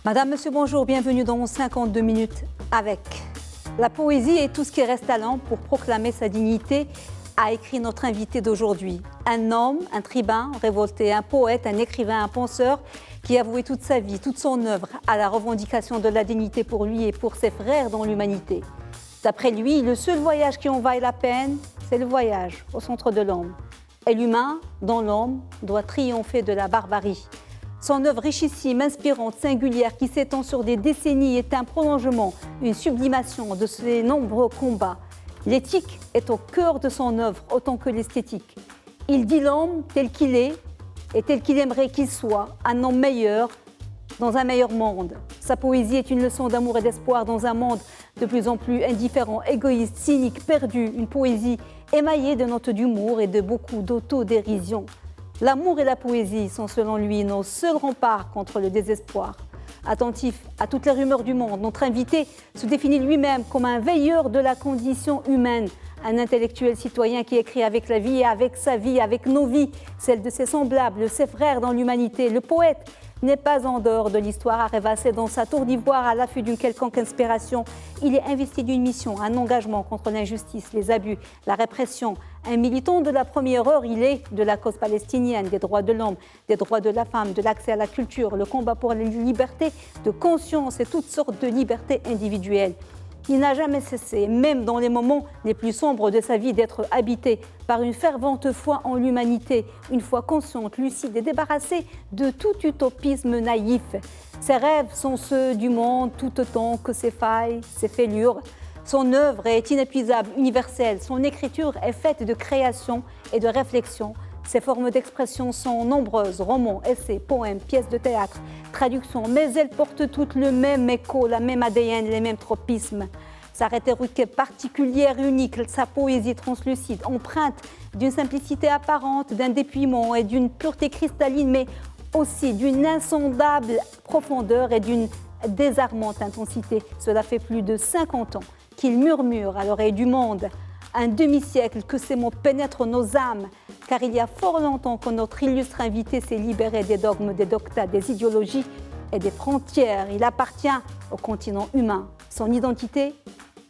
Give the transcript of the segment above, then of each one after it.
Madame, monsieur, bonjour, bienvenue dans 52 minutes avec. La poésie est tout ce qui reste talent pour proclamer sa dignité, a écrit notre invité d'aujourd'hui. Un homme, un tribun révolté, un poète, un écrivain, un penseur qui a voué toute sa vie, toute son œuvre à la revendication de la dignité pour lui et pour ses frères dans l'humanité. D'après lui, le seul voyage qui en vaille la peine, c'est le voyage au centre de l'homme. Et l'humain, dans l'homme, doit triompher de la barbarie. Son œuvre richissime, inspirante, singulière, qui s'étend sur des décennies, est un prolongement, une sublimation de ses nombreux combats. L'éthique est au cœur de son œuvre autant que l'esthétique. Il dit l'homme tel qu'il est et tel qu'il aimerait qu'il soit, un homme meilleur dans un meilleur monde. Sa poésie est une leçon d'amour et d'espoir dans un monde de plus en plus indifférent, égoïste, cynique, perdu. Une poésie émaillée de notes d'humour et de beaucoup d'autodérision. L'amour et la poésie sont selon lui nos seuls remparts contre le désespoir. Attentif à toutes les rumeurs du monde, notre invité se définit lui-même comme un veilleur de la condition humaine, un intellectuel citoyen qui écrit avec la vie et avec sa vie, avec nos vies, celles de ses semblables, ses frères dans l'humanité. Le poète n'est pas en dehors de l'histoire à rêvasser dans sa tour d'ivoire à l'affût d'une quelconque inspiration. Il est investi d'une mission, un engagement contre l'injustice, les abus, la répression. Un militant de la première heure, il est de la cause palestinienne, des droits de l'homme, des droits de la femme, de l'accès à la culture, le combat pour les libertés de conscience et toutes sortes de libertés individuelles. Il n'a jamais cessé, même dans les moments les plus sombres de sa vie, d'être habité par une fervente foi en l'humanité, une foi consciente, lucide et débarrassée de tout utopisme naïf. Ses rêves sont ceux du monde tout autant que ses failles, ses fêlures. Son œuvre est inépuisable, universelle. Son écriture est faite de création et de réflexion. Ses formes d'expression sont nombreuses, romans, essais, poèmes, pièces de théâtre, traductions, mais elles portent toutes le même écho, la même ADN, les mêmes tropismes. Sa rhétorique est particulière, unique, sa poésie translucide, empreinte d'une simplicité apparente, d'un dépouillement et d'une pureté cristalline, mais aussi d'une insondable profondeur et d'une désarmante intensité. Cela fait plus de 50 ans qu'il murmure à l'oreille du monde, un demi-siècle que ces mots pénètrent nos âmes, car il y a fort longtemps que notre illustre invité s'est libéré des dogmes, des doctrines, des idéologies et des frontières. Il appartient au continent humain. Son identité,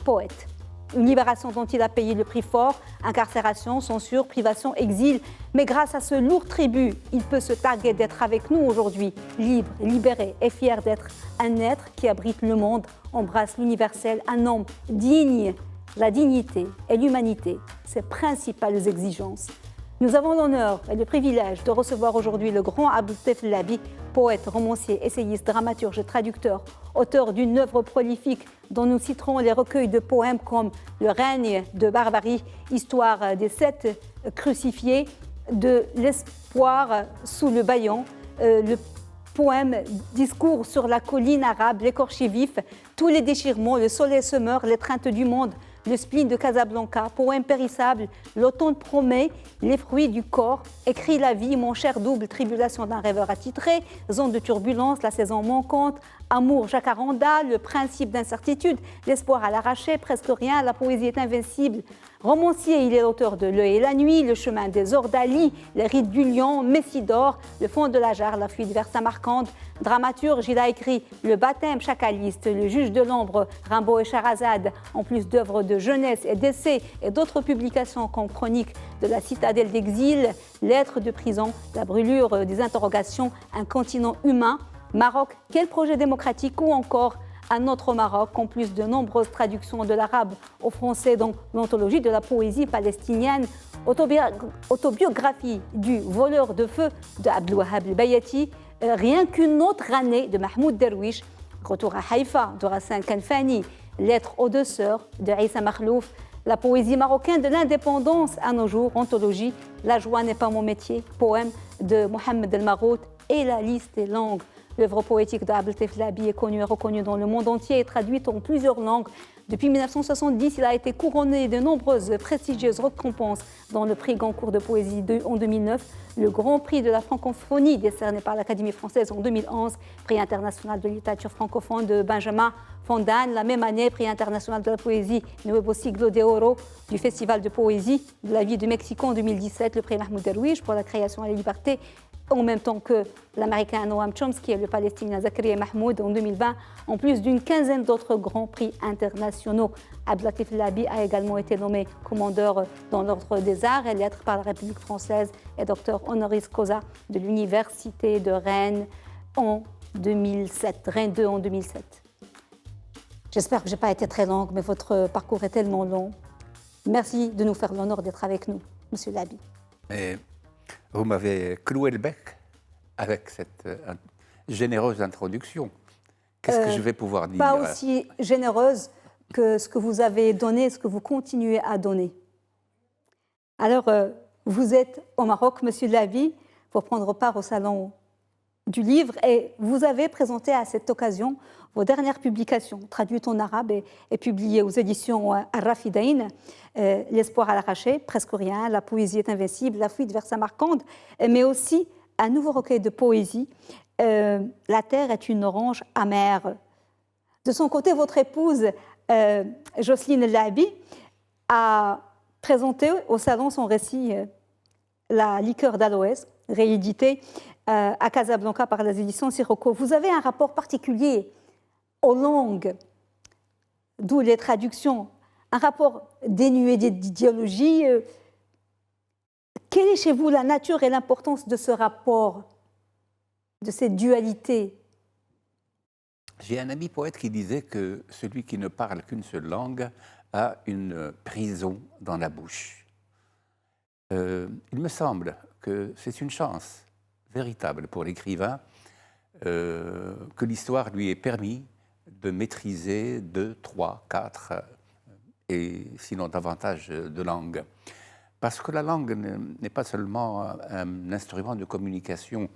poète. Une libération dont il a payé le prix fort, incarcération, censure, privation, exil. Mais grâce à ce lourd tribut, il peut se targuer d'être avec nous aujourd'hui, libre, libéré et fier d'être un être qui abrite le monde, embrasse l'universel, un homme digne. La dignité et l'humanité, ses principales exigences. Nous avons l'honneur et le privilège de recevoir aujourd'hui le grand Abdeltef Labi, poète, romancier, essayiste, dramaturge, traducteur, auteur d'une œuvre prolifique dont nous citerons les recueils de poèmes comme Le règne de barbarie, Histoire des 7 crucifiés, de l'espoir sous le bâillon, le poème Discours sur la colline arabe, L'écorché vif, Tous les déchirements, Le soleil se meurt, L'étreinte du monde, Le spleen de Casablanca, Poème périssable, L'automne promet, Les fruits du corps, Écrit la vie, Mon cher double, Tribulation d'un rêveur attitré, Zone de turbulence, La saison manquante, Amour, Jacaranda, Le principe d'incertitude, L'espoir à l'arraché, Presque rien, La poésie est invincible. Romancier, il est l'auteur de L'œil et la nuit, Le chemin des Ordalies, Les rites du lion, Messidor, Le fond de la jarre, La fuite vers Samarcande. Dramaturge, il a écrit Le baptême chacaliste, Le juge de l'ombre, Rimbaud et Charazade, en plus d'œuvres de jeunesse et d'essais et d'autres publications comme Chronique de la citadelle d'exil, Lettres de prison, La brûlure des interrogations, Un continent humain, Maroc, quel projet démocratique, ou encore Un autre Maroc, en plus de nombreuses traductions de l'arabe au français dans l'anthologie de la poésie palestinienne, autobiographie du voleur de feu de Abdelwahab el-Bayati, rien qu'une autre année de Mahmoud Derwish, Retour à Haïfa de Rassan Kanfani, Lettres aux deux sœurs de Issa Makhlouf, la poésie marocaine de l'indépendance à nos jours, anthologie La joie n'est pas mon métier, poème de Mohamed El Marout, et la liste est longue. L'œuvre poétique d'Abdeltef Labi est connue et reconnue dans le monde entier et traduite en plusieurs langues. Depuis 1970, il a été couronné de nombreuses prestigieuses récompenses, dont le prix Goncourt de poésie en 2009, le Grand Prix de la francophonie décerné par l'Académie française en 2011, Prix international de littérature francophone de Benjamin Fondan, la même année, Prix international de la poésie Nuevo Siglo de Oro du Festival de poésie de la ville de Mexico en 2017, le prix Mahmoud Derwish pour la création et la liberté en même temps que l'Américain Noam Chomsky et le Palestinien Zakaria Mahmoud en 2020, en plus d'une quinzaine d'autres grands prix internationaux. Abdelatif Labi a également été nommé commandeur dans l'Ordre des Arts et Lettres par la République française et docteur honoris causa de l'Université de Rennes en 2007, Rennes 2 en 2007. J'espère que je n'ai pas été très longue, mais votre parcours est tellement long. Merci de nous faire l'honneur d'être avec nous, Monsieur Labi. Et vous m'avez cloué le bec avec cette généreuse introduction. Qu'est-ce que je vais pouvoir dire? Pas aussi généreuse que ce que vous avez donné, ce que vous continuez à donner. Alors, vous êtes au Maroc, Monsieur Labi, pour prendre part au salon du livre et vous avez présenté à cette occasion vos dernières publications, traduites en arabe et publiées aux éditions Al-Rafidain, L'espoir à l'arraché, Presque rien, La poésie est invincible, La fuite vers Samarcande, mais aussi un nouveau recueil de poésie, La terre est une orange amère. De son côté, votre épouse, Jocelyne Labi, a présenté au salon son récit La liqueur d'aloès, réédité à Casablanca par les éditions Sirocco. Vous avez un rapport particulier aux langues, d'où les traductions, un rapport dénué d'idéologie. Quelle est chez vous la nature et l'importance de ce rapport, de cette dualité? J'ai un ami poète qui disait que celui qui ne parle qu'une seule langue a une prison dans la bouche. Il me semble que c'est une chance véritable pour l'écrivain que l'histoire lui ait permis de maîtriser 2, 3, 4 et sinon davantage de langues. Parce que la langue n'est pas seulement un instrument de communication.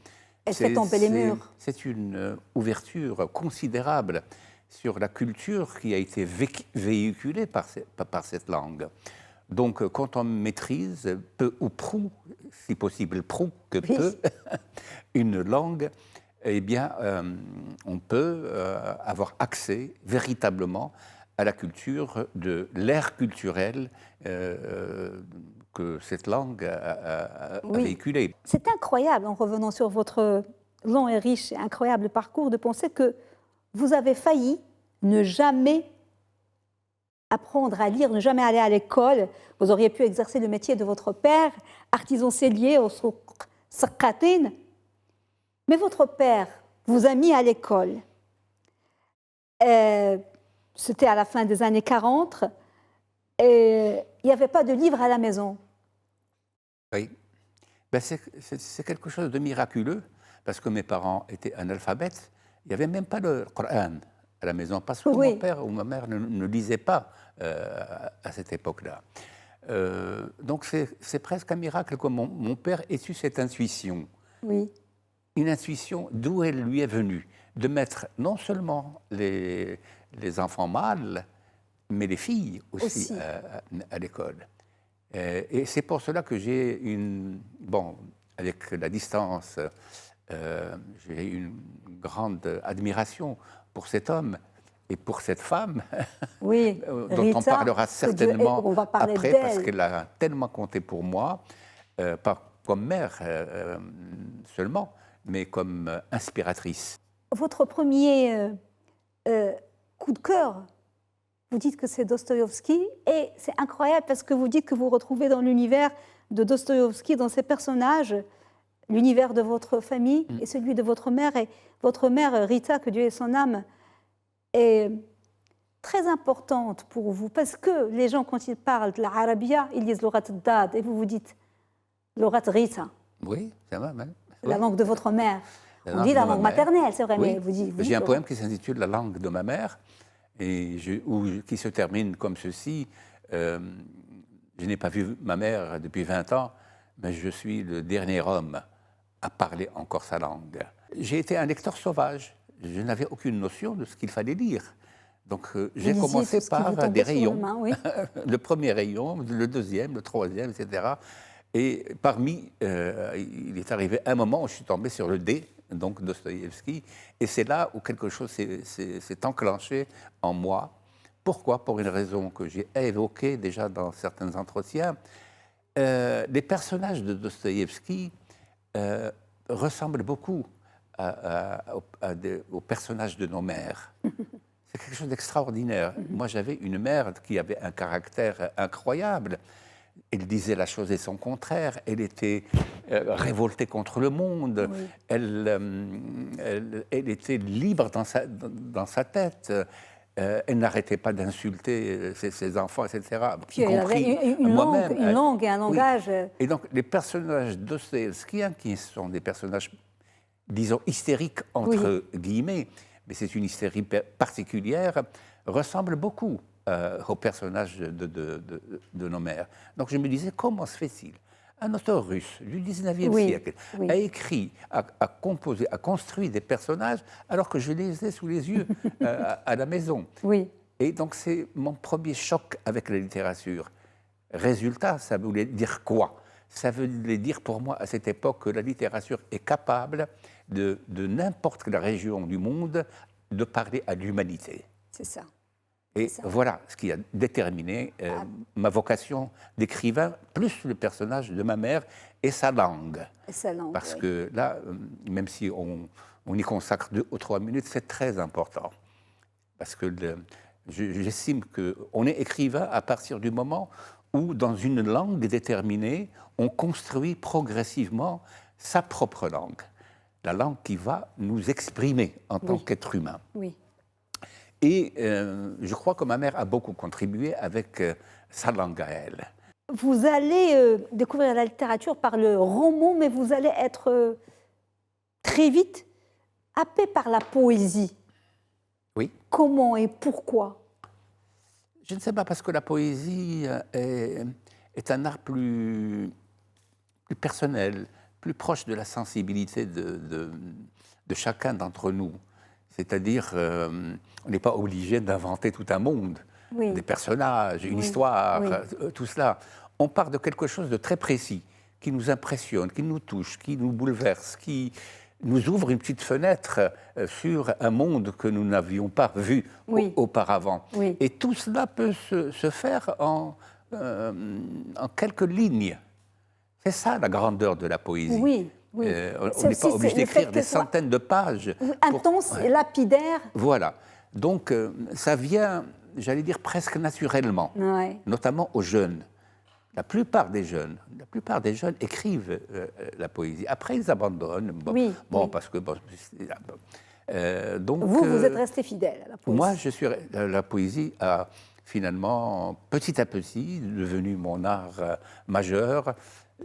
Elle fait tomber les murs. C'est une ouverture considérable sur la culture qui a été véhiculée par cette langue. Donc, quand on maîtrise peu ou prou, si possible prou que peu, une langue, eh bien, on peut avoir accès véritablement à la culture, de l'ère culturelle que cette langue a véhiculée. C'est incroyable, en revenant sur votre long et riche et incroyable parcours, de penser que vous avez failli ne jamais apprendre à lire, ne jamais aller à l'école. Vous auriez pu exercer le métier de votre père, artisan sellier au souk Sakhatin. Mais votre père vous a mis à l'école. C'était à la fin des années 40. Et il n'y avait pas de livre à la maison. Oui. Ben c'est quelque chose de miraculeux, parce que mes parents étaient analphabètes. Il n'y avait même pas le Coran à la maison, parce que mon père ou ma mère ne lisaient pas à cette époque-là. Donc c'est presque un miracle que mon père ait eu cette intuition. Oui. Une intuition d'où elle lui est venue, de mettre non seulement les enfants mâles, mais les filles aussi. À l'école. Et c'est pour cela que j'ai avec la distance, j'ai une grande admiration pour cet homme et pour cette femme, dont Rita, on parlera certainement après, parce qu'elle a tellement compté pour moi, pas comme mère seulement, mais comme inspiratrice. Votre premier coup de cœur, vous dites que c'est Dostoïevski, et c'est incroyable parce que vous dites que vous retrouvez dans l'univers de Dostoïevski, dans ses personnages, l'univers de votre famille et celui de votre mère. Et votre mère, Rita, que Dieu ait son âme, est très importante pour vous, parce que les gens, quand ils parlent de l'Arabia, ils disent l'Orat Dad, et vous vous dites l'Orat Rita. Oui, ça va, même. La langue de votre mère. On dit la langue maternelle, c'est vrai, mais vous dites... J'ai un poème qui s'intitule « La langue de ma mère », et qui se termine comme ceci. Je n'ai pas vu ma mère depuis 20 ans, mais je suis le dernier homme à parler encore sa langue. J'ai été un lecteur sauvage. Je n'avais aucune notion de ce qu'il fallait lire. Donc j'ai commencé par des rayons. Le premier rayon, le deuxième, le troisième, etc. Et parmi, il est arrivé un moment où je suis tombé sur le D, donc Dostoïevski, et c'est là où quelque chose s'est enclenché en moi. Pourquoi? Pour une raison que j'ai évoquée déjà dans certains entretiens. Les personnages de Dostoïevski ressemble beaucoup aux personnages de nos mères. C'est quelque chose d'extraordinaire. Moi, j'avais une mère qui avait un caractère incroyable. Elle disait la chose et son contraire. Elle était révoltée contre le monde. Oui. Elle était libre dans sa tête. Elle n'arrêtait pas d'insulter ses enfants, etc. Puis elle avait une langue et un langage. Oui. Et donc, les personnages dostoïevskiens, qui sont des personnages, disons, hystériques, entre guillemets, mais c'est une hystérie particulière, ressemblent beaucoup aux personnages de nos mères. Donc, je me disais, comment se fait-il? Un auteur russe du 19e siècle a écrit, a composé, a construit des personnages alors que je les ai sous les yeux à la maison. Oui. Et donc c'est mon premier choc avec la littérature. Résultat, ça voulait dire quoi? Ça voulait dire pour moi à cette époque que la littérature est capable de n'importe quelle région du monde de parler à l'humanité. C'est ça. Et voilà ce qui a déterminé ma vocation d'écrivain, plus le personnage de ma mère et sa langue. Parce que là, même si on y consacre 2 ou 3 minutes, c'est très important. Parce que j'estime qu'on est écrivain à partir du moment où, dans une langue déterminée, on construit progressivement sa propre langue. La langue qui va nous exprimer en tant qu'être humain. Oui. Et je crois que ma mère a beaucoup contribué avec sa langue à elle. Vous allez découvrir la littérature par le roman, mais vous allez être très vite happé par la poésie. Oui. Comment et pourquoi? Je ne sais pas, parce que la poésie est un art plus personnel, plus proche de la sensibilité de chacun d'entre nous. C'est-à-dire, on n'est pas obligé d'inventer tout un monde, des personnages, une histoire, tout cela. On part de quelque chose de très précis, qui nous impressionne, qui nous touche, qui nous bouleverse, qui nous ouvre une petite fenêtre sur un monde que nous n'avions pas vu auparavant. Oui. Et tout cela peut se faire en quelques lignes. C'est ça la grandeur de la poésie. Oui. On n'est pas obligé d'écrire des centaines de pages. Intense et lapidaire. Voilà. Donc, ça vient, j'allais dire, presque naturellement, notamment aux jeunes. La plupart des jeunes écrivent la poésie. Après, ils abandonnent. Parce que... donc, vous êtes resté fidèle à la poésie. Moi, la poésie a finalement, petit à petit, devenu mon art majeur.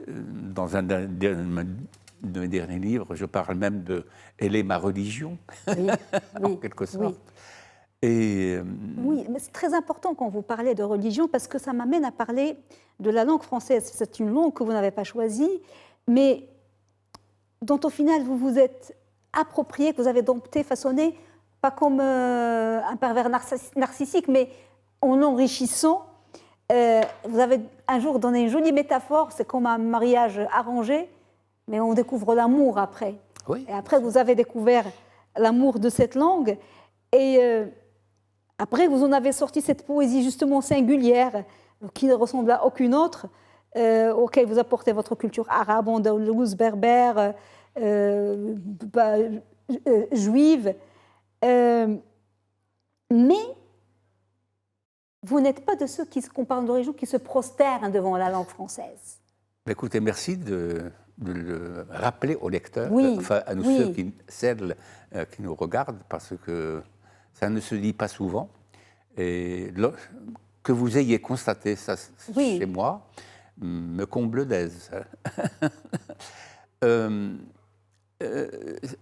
Dans un de mes derniers livres, je parle même de « Elle est ma religion », en quelque sorte. Et oui, mais c'est très important quand vous parlez de religion, parce que ça m'amène à parler de la langue française. C'est une langue que vous n'avez pas choisie, mais dont au final vous vous êtes approprié, que vous avez dompté, façonné, pas comme un pervers narcissique, mais en l'enrichissant. Vous avez un jour donné une jolie métaphore, c'est comme un mariage arrangé, mais on découvre l'amour après. Oui. Et après, vous avez découvert l'amour de cette langue. Et après, vous en avez sorti cette poésie justement singulière, qui ne ressemble à aucune autre, auquel vous apportez votre culture arabe, andalouse, berbère, juive. Mais vous n'êtes pas de ceux qu'on parle d'origine, qui se prosternent devant la langue française. Écoutez, merci de le rappeler aux lecteurs, à nous celles qui nous regardent, parce que ça ne se dit pas souvent. Et que vous ayez constaté ça chez moi me comble d'aise.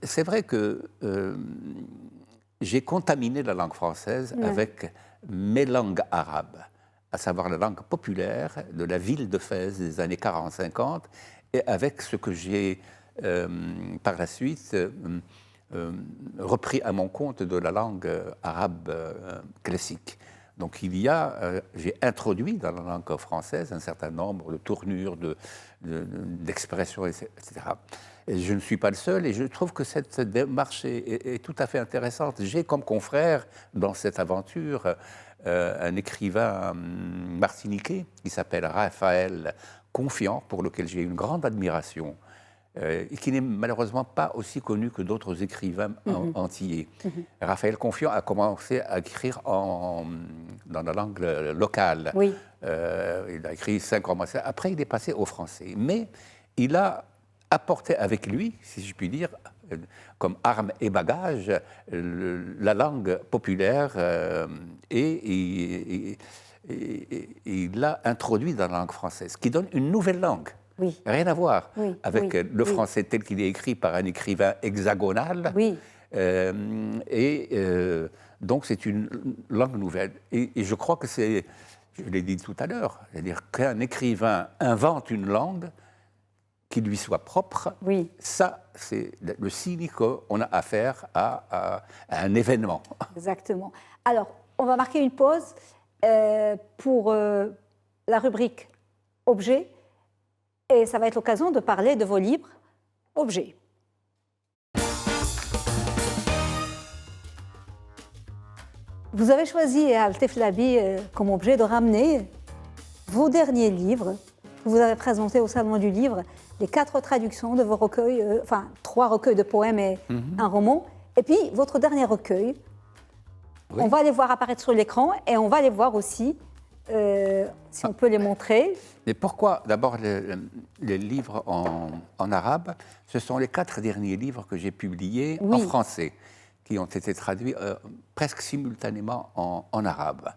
C'est vrai que j'ai contaminé la langue française avec mes langues arabes, à savoir la langue populaire de la ville de Fès des années 40-50, et avec ce que j'ai par la suite repris à mon compte de la langue arabe classique. Donc j'ai introduit dans la langue française un certain nombre de tournures, d'expressions, etc. Et je ne suis pas le seul, et je trouve que cette démarche est tout à fait intéressante. J'ai comme confrère dans cette aventure un écrivain martiniquais qui s'appelle Raphaël Confiant, pour lequel j'ai une grande admiration. et qui n'est malheureusement pas aussi connu que d'autres écrivains antillais. Raphaël Confiant a commencé à écrire dans la langue locale. Oui. Il a écrit 5 romans. Après, il est passé au français. Mais il a apporté avec lui, si je puis dire, comme arme et bagage, la langue populaire et il l'a introduit dans la langue française, qui donne une nouvelle langue. Oui. Rien à voir avec le oui. français tel qu'il est écrit par un écrivain hexagonal. Oui. Donc c'est une langue nouvelle. Et je crois que c'est, je l'ai dit tout à l'heure, c'est-à-dire qu'un écrivain invente une langue qui lui soit propre, ça, c'est le signe qu'on a affaire à un événement. Exactement. Alors, on va marquer une pause pour la rubrique Objets, et ça va être l'occasion de parler de vos livres Objets. Vous avez choisi, Al-Tiflabi, comme objet de ramener vos derniers livres que vous avez présentés au Salon du Livre, les 4 traductions de vos recueils, 3 recueils de poèmes et un roman, et puis votre dernier recueil. On va les voir apparaître sur l'écran et on va les voir aussi, si on peut les montrer. Mais pourquoi d'abord les livres en arabe? Ce sont les 4 derniers livres que j'ai publiés en français, qui ont été traduits presque simultanément en arabe.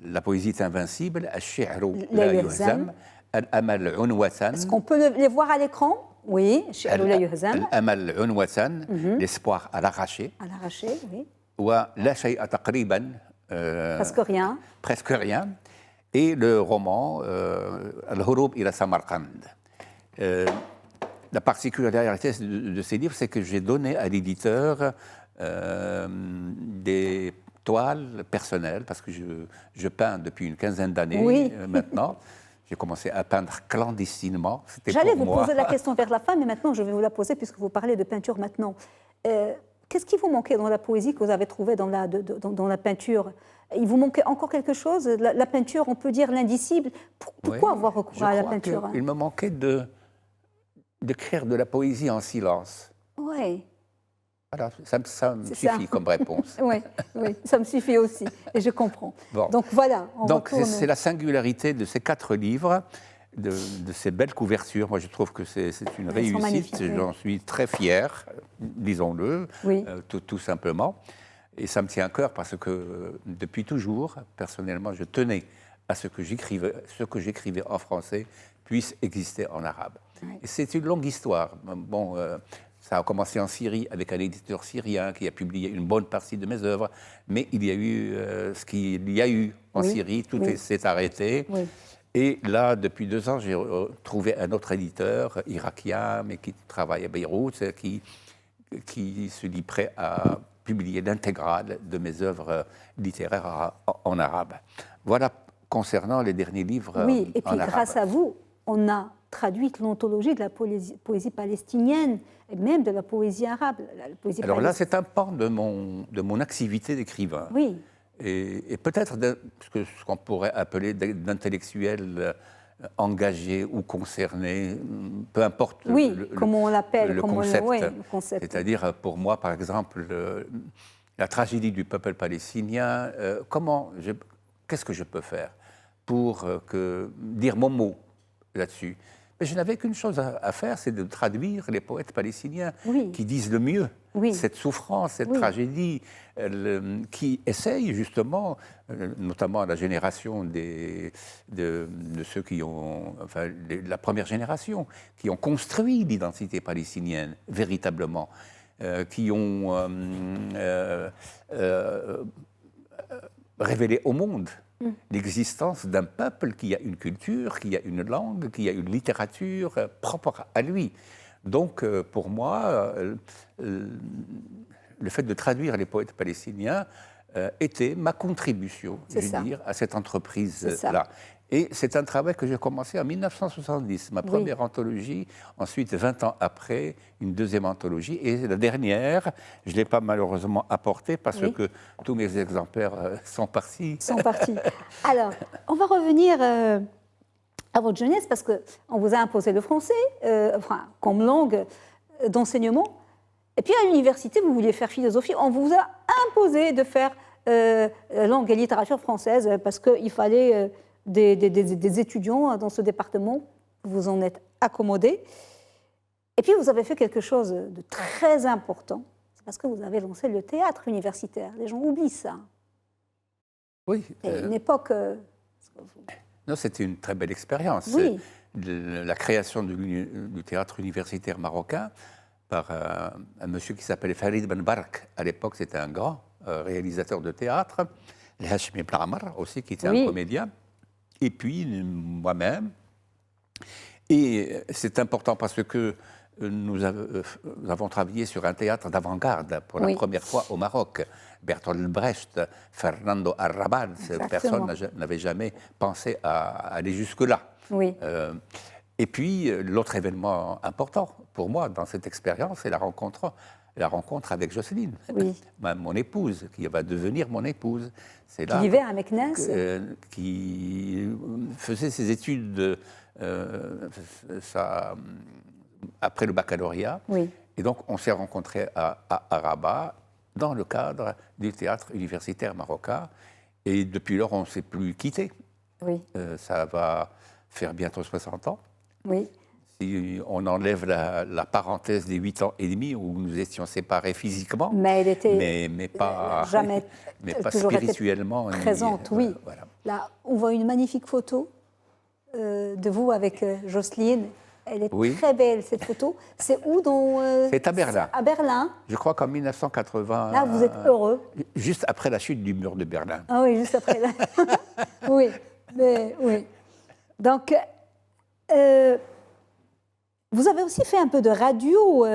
La poésie est invincible, Al-Shi'ru la yuhzam, Al-Amal unwatan. Est-ce qu'on peut les voir à l'écran? Oui, Al-Shi'ru la yuhzam. Al-Amal unwatan, l'espoir à l'arraché. À l'arraché, oui. Wa la shay'a taqriban. Presque rien. Presque rien. Et le roman Al-Hurub ila Samarkand. La particularité de ces livres, c'est que j'ai donné à l'éditeur des toiles personnelles, parce que je peins depuis une quinzaine d'années maintenant. J'ai commencé à peindre clandestinement. J'allais vous poser la question vers la fin, mais maintenant je vais vous la poser puisque vous parlez de peinture maintenant. Qu'est-ce qui vous manquait dans la poésie que vous avez trouvé dans la peinture? Il vous manquait encore quelque chose? La peinture, on peut dire l'indicible. Pourquoi avoir recours à la peinture? Il me manquait d'écrire de la poésie en silence. Oui. Voilà, ça me suffit comme réponse. Oui, ça me suffit aussi, et je comprends. Bon. Donc voilà. C'est la singularité de ces 4 livres, de ces belles couvertures. Moi, je trouve que c'est une réussite. J'en suis très fier, disons-le, tout simplement. Et ça me tient à cœur parce que depuis toujours, personnellement, je tenais à ce que j'écrivais en français puisse exister en arabe. Et c'est une longue histoire. Bon. Ça a commencé en Syrie avec un éditeur syrien qui a publié une bonne partie de mes œuvres, mais il y a eu ce qu'il y a eu en Syrie, tout s'est arrêté. Et là, depuis 2 ans, j'ai trouvé un autre éditeur irakien, mais qui travaille à Beyrouth, qui se dit prêt à publier l'intégrale de mes œuvres littéraires en arabe. Voilà concernant les derniers livres en arabe. Oui, et puis grâce à vous, on a traduit l'anthologie de la poésie palestinienne et même de la poésie arabe. Alors là, c'est un pan de mon activité d'écrivain. Oui. Et peut-être ce qu'on pourrait appeler d'intellectuel engagé ou concerné, peu importe comment on l'appelle, le concept. C'est-à-dire, pour moi, par exemple, la tragédie du peuple palestinien, qu'est-ce que je peux faire pour dire mon mot là-dessus? Mais je n'avais qu'une chose à faire, c'est de traduire les poètes palestiniens qui disent le mieux cette souffrance, cette tragédie, qui essayent justement, notamment la génération de ceux qui ont, la première génération, qui ont construit l'identité palestinienne véritablement, qui ont révélé au monde l'existence d'un peuple qui a une culture, qui a une langue, qui a une littérature propre à lui. Donc, pour moi, le fait de traduire les poètes palestiniens était ma contribution, à cette entreprise-là. Et c'est un travail que j'ai commencé en 1970, ma première anthologie. Ensuite, 20 ans après, une deuxième anthologie. Et la dernière, je ne l'ai pas malheureusement apportée parce que tous mes exemplaires sont partis. Alors, on va revenir à votre jeunesse, parce qu'on vous a imposé le français comme langue d'enseignement. Et puis à l'université, vous vouliez faire philosophie. On vous a imposé de faire langue et littérature française parce qu'il fallait des étudiants dans ce département. Vous en êtes accommodés. Et puis vous avez fait quelque chose de très important. C'est parce que vous avez lancé le théâtre universitaire. Les gens oublient ça. Oui. C'est une époque... Non, c'était une très belle expérience. Oui. La création du théâtre universitaire marocain par un monsieur qui s'appelait Farid Ben Bark. À l'époque, c'était un grand réalisateur de théâtre. Hachmi Ben Amar aussi, qui était un comédien. Et puis, moi-même. Et c'est important parce que nous avons travaillé sur un théâtre d'avant-garde pour la première fois au Maroc. Bertolt Brecht, Fernando Arrabal, personne n'avait jamais pensé à aller jusque-là. Oui. Et puis, l'autre événement important pour moi dans cette expérience, c'est la rencontre avec Jocelyne, mon épouse, qui va devenir mon épouse. C'est qui vivait à Meknès. Qui faisait ses études après le baccalauréat. Oui. Et donc, on s'est rencontrés à Rabat dans le cadre du théâtre universitaire marocain. Et depuis lors, on ne s'est plus quittés. Oui. Ça va faire bientôt 60 ans. Oui. Si on enlève la parenthèse des 8 ans et demi où nous étions séparés physiquement, mais elle était mais pas, jamais mais pas spirituellement. Présente, oui. Voilà. Là, on voit une magnifique photo de vous avec Jocelyne. Elle est très belle, cette photo. C'est où c'est à Berlin. À Berlin. Je crois qu'en 1980... Là, vous êtes heureux. Juste après la chute du mur de Berlin. Ah oui, juste après. Oui, oui. Donc, vous avez aussi fait un peu de radio.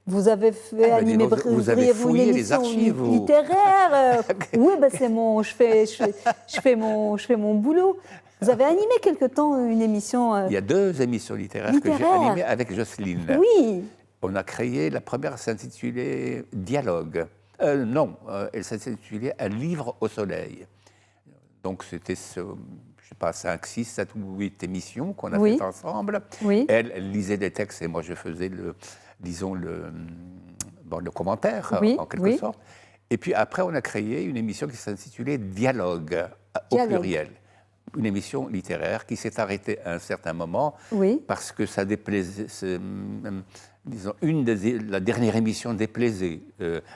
Vous avez fait animer vous avez fouillé une émission les archives, littéraire. Oui, ben c'est je fais mon boulot. Vous avez animé quelque temps une émission... Il y a 2 émissions littéraires que j'ai animées avec Jocelyne. Oui. On a créé, la première s'intitulait Dialogue. Non, elle s'intitulait Un livre au soleil. Donc c'était, je ne sais pas, 5, 6, 7 ou 8 émissions qu'on a faites ensemble. Oui. Elle lisait des textes et moi je faisais le commentaire, en quelque sorte. Et puis après, on a créé une émission qui s'intitulait Dialogue, au pluriel. Une émission littéraire qui s'est arrêtée à un certain moment parce que ça déplaisait, disons, la dernière émission déplaisait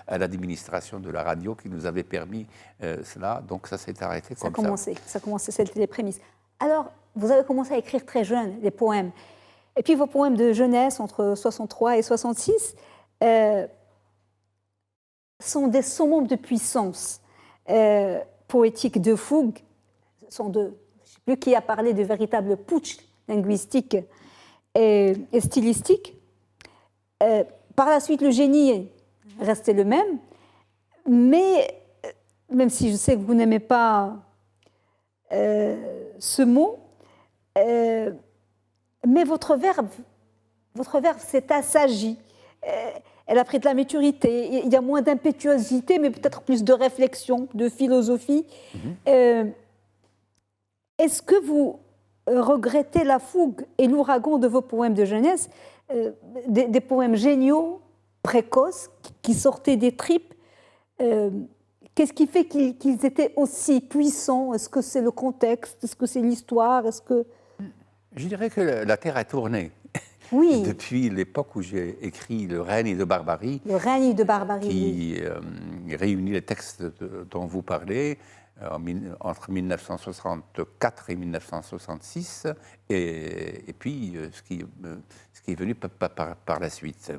à l'administration de la radio qui nous avait permis cela, donc ça s'est arrêté comme ça. Ça a commencé, c'était les prémices. Alors, vous avez commencé à écrire très jeune des poèmes, et puis vos poèmes de jeunesse entre 63 et 66 sont des summums de puissance poétique, de fougue. Ce sont je ne sais plus qui a parlé de véritable putsch linguistique et stylistique. Par la suite, le génie est resté le même, mais même si je sais que vous n'aimez pas ce mot, mais votre verbe s'est assagi. Elle a pris de la maturité. Il y a moins d'impétuosité, mais peut-être plus de réflexion, de philosophie. Est-ce que vous regrettez la fougue et l'ouragan de vos poèmes de jeunesse, des poèmes géniaux, précoces, qui sortaient des tripes? Qu'est-ce qui fait qu'ils étaient aussi puissants? Est-ce que c'est le contexte? Est-ce que c'est l'histoire? Je dirais que la Terre a tourné. Oui. Depuis l'époque où j'ai écrit Le règne de barbarie. Le règne de barbarie. Qui réunit les textes dont vous parlez entre 1964 et 1966, et puis ce qui est venu par la suite.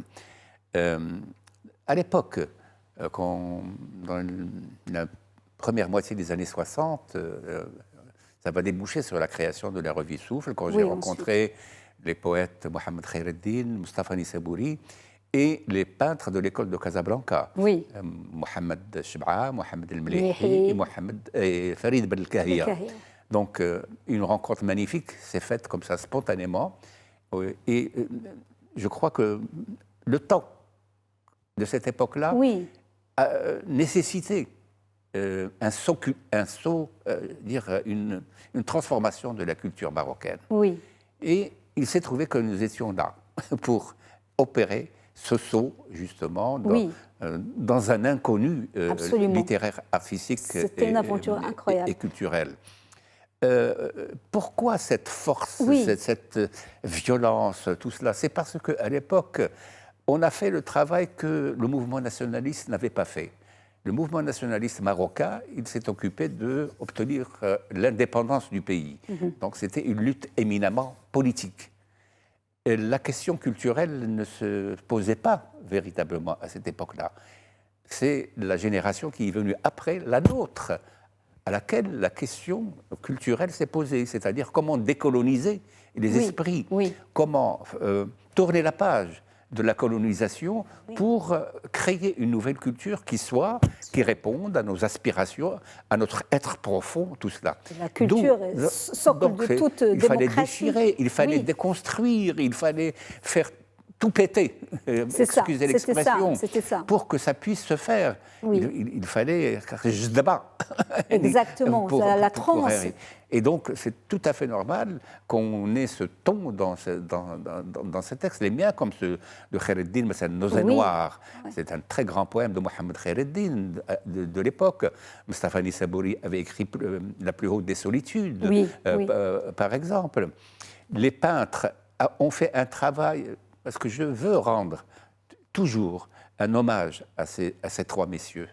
À l'époque, dans la première moitié des années 60, ça va déboucher sur la création de la revue Souffle, quand j'ai rencontré les poètes Mohamed Khaireddin, Mustafa Nissabouri et les peintres de l'école de Casablanca, Mohamed Cheb'a, Mohamed El-Melihi et Farid Ben Kahia. Donc une rencontre magnifique s'est faite comme ça spontanément, et je crois que le temps de cette époque-là a nécessité une transformation de la culture marocaine. Oui. Et il s'est trouvé que nous étions là pour opérer ce saut, justement, dans un inconnu littéraire, artistique et culturel. Pourquoi cette force, cette violence, tout cela? C'est parce qu'à l'époque, on a fait le travail que le mouvement nationaliste n'avait pas fait. Le mouvement nationaliste marocain, il s'est occupé d'obtenir l'indépendance du pays. Donc c'était une lutte éminemment politique. Et la question culturelle ne se posait pas véritablement à cette époque-là. C'est la génération qui est venue après la nôtre, à laquelle la question culturelle s'est posée, c'est-à-dire comment décoloniser les esprits, comment tourner la page de la colonisation pour créer une nouvelle culture qui réponde à nos aspirations, à notre être profond, tout cela. La culture est socle de toute démocratie. Il fallait déchirer, il fallait déconstruire, il fallait faire tout péter, excusez l'expression, pour que ça puisse se faire. Il fallait d'abord. Exactement, la transe. Et donc, c'est tout à fait normal qu'on ait ce ton dans ce texte. Les miens, comme ceux de Khaireddin, c'est Nos Noirs. C'est un très grand poème de Mohamed Khaireddin de l'époque. Mustafa Nissabouri avait écrit La plus haute des solitudes, par exemple. Les peintres ont fait un travail, parce que je veux rendre toujours un hommage à ces trois messieurs.